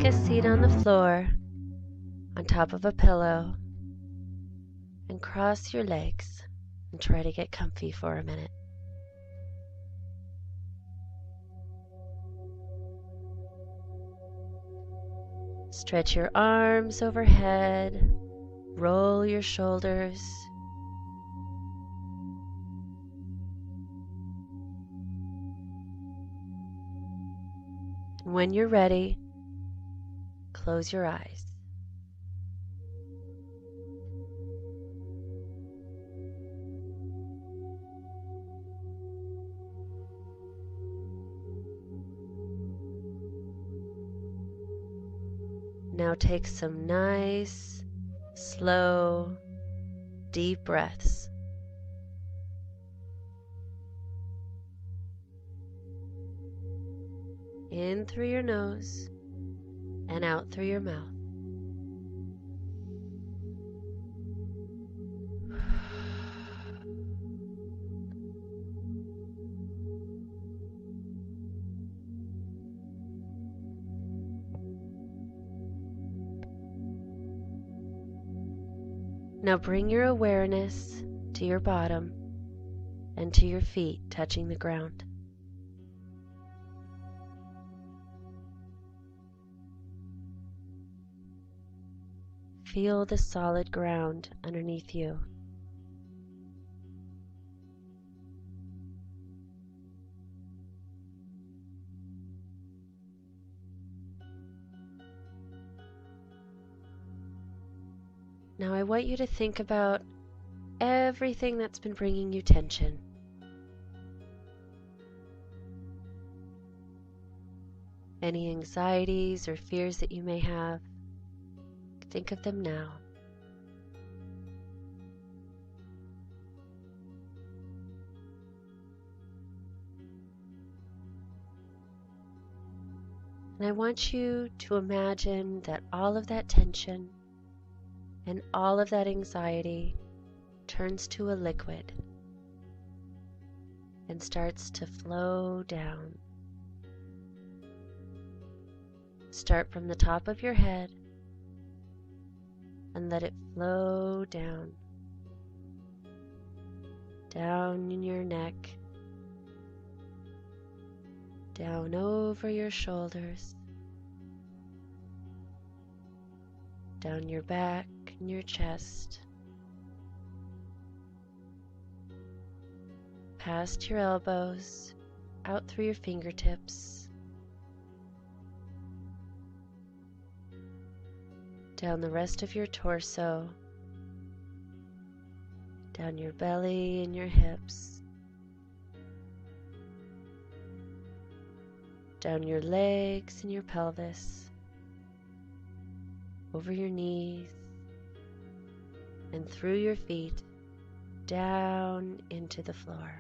Take a seat on the floor, on top of a pillow, and cross your legs and try to get comfy for a minute. Stretch your arms overhead, roll your shoulders. And when you're ready, close your eyes. Now take some nice, slow, deep breaths. In through your nose and out through your mouth. Now bring your awareness to your bottom and to your feet touching the ground. Feel the solid ground underneath you. Now I want you to think about everything that's been bringing you tension. Any anxieties or fears that you may have, think of them now. And I want you to imagine that all of that tension and all of that anxiety turns to a liquid and starts to flow down. Start from the top of your head and let it flow down. Down in your neck, down over your shoulders, down your back and your chest, past your elbows, out through your fingertips, down the rest of your torso, down your belly and your hips, down your legs and your pelvis, over your knees, and through your feet, down into the floor.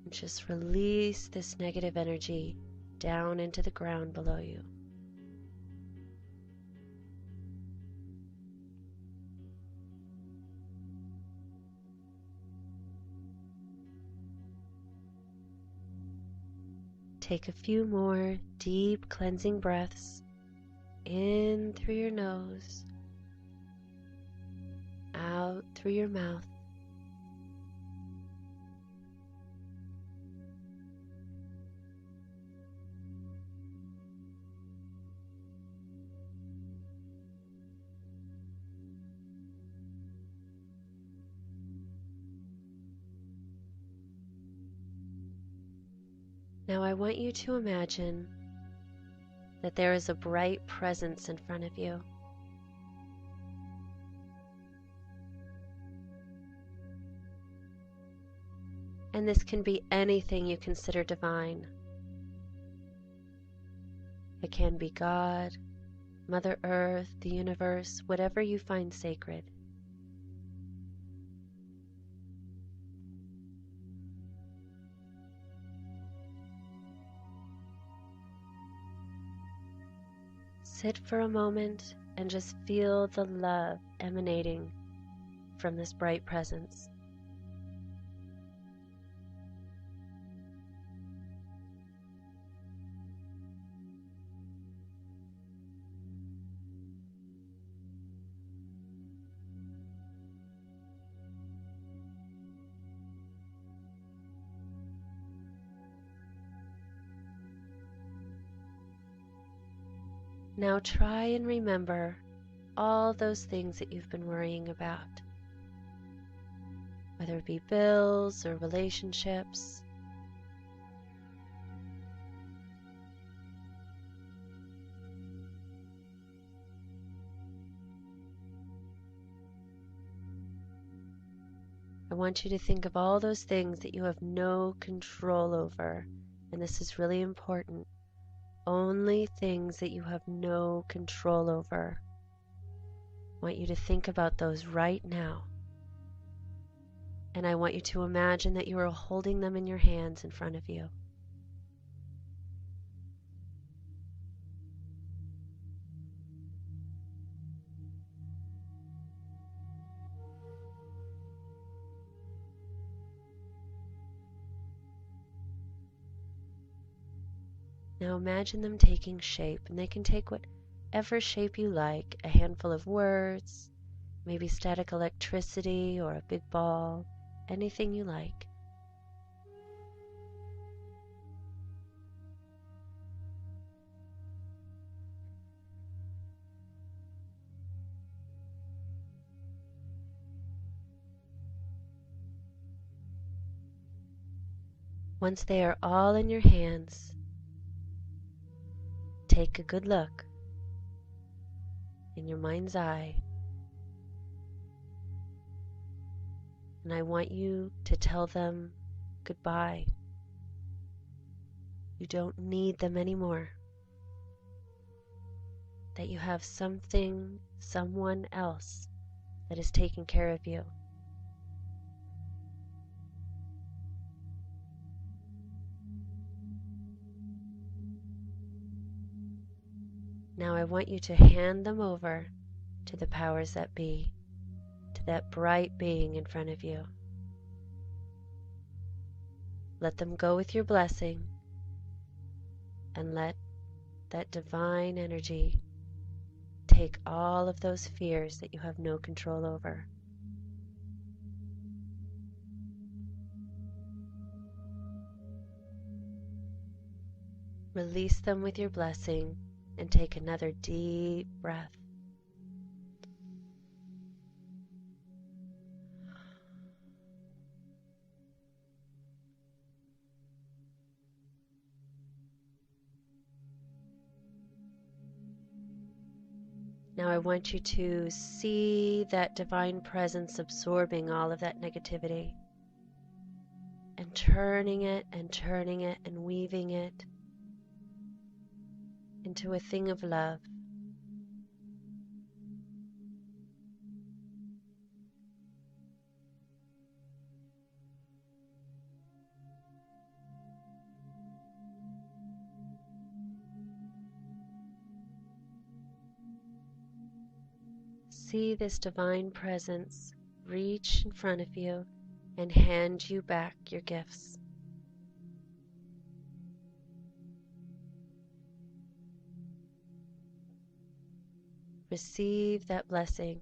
And just release this negative energy down into the ground below you. Take a few more deep cleansing breaths in through your nose, out through your mouth. Now I want you to imagine that there is a bright presence in front of you. And this can be anything you consider divine. It can be God, Mother Earth, the universe, whatever you find sacred. Sit for a moment and just feel the love emanating from this bright presence. Now try and remember all those things that you've been worrying about, whether it be bills or relationships. I want you to think of all those things that you have no control over, and this is really important. Only things that you have no control over. I want you to think about those right now. And I want you to imagine that you are holding them in your hands in front of you. Now imagine them taking shape, and they can take whatever shape you like, a handful of words, maybe static electricity or a big ball, anything you like. Once they are all in your hands, take a good look in your mind's eye, and I want you to tell them goodbye. You don't need them anymore. That you have something, someone else that is taking care of you. Now I want you to hand them over to the powers that be, to that bright being in front of you. Let them go with your blessing, and let that divine energy take all of those fears that you have no control over. Release them with your blessing and take another deep breath. Now I want you to see that divine presence absorbing all of that negativity and turning it and weaving it into a thing of love. See this divine presence reach in front of you and hand you back your gifts. Receive that blessing.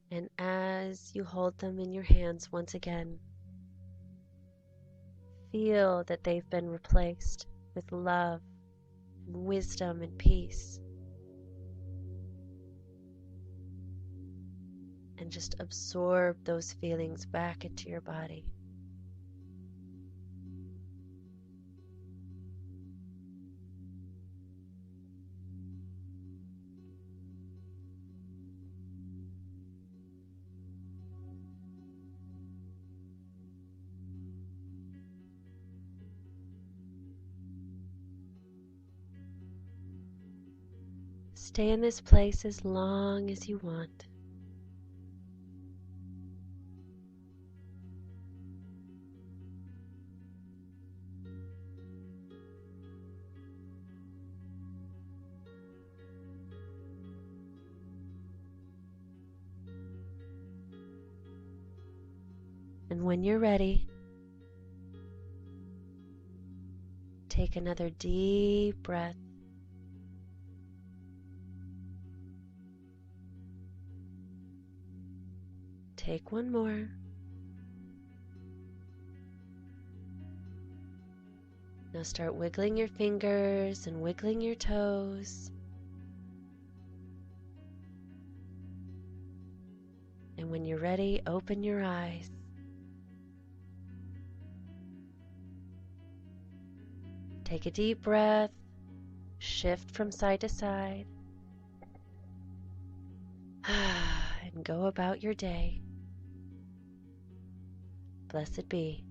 And as you hold them in your hands once again, feel that they've been replaced with love and wisdom and peace. And just absorb those feelings back into your body. Stay in this place as long as you want. when you're ready, take another deep breath. Take one more. Now start wiggling your fingers and wiggling your toes. And when you're ready, open your eyes. Take a deep breath, shift from side to side, and go about your day. Blessed be.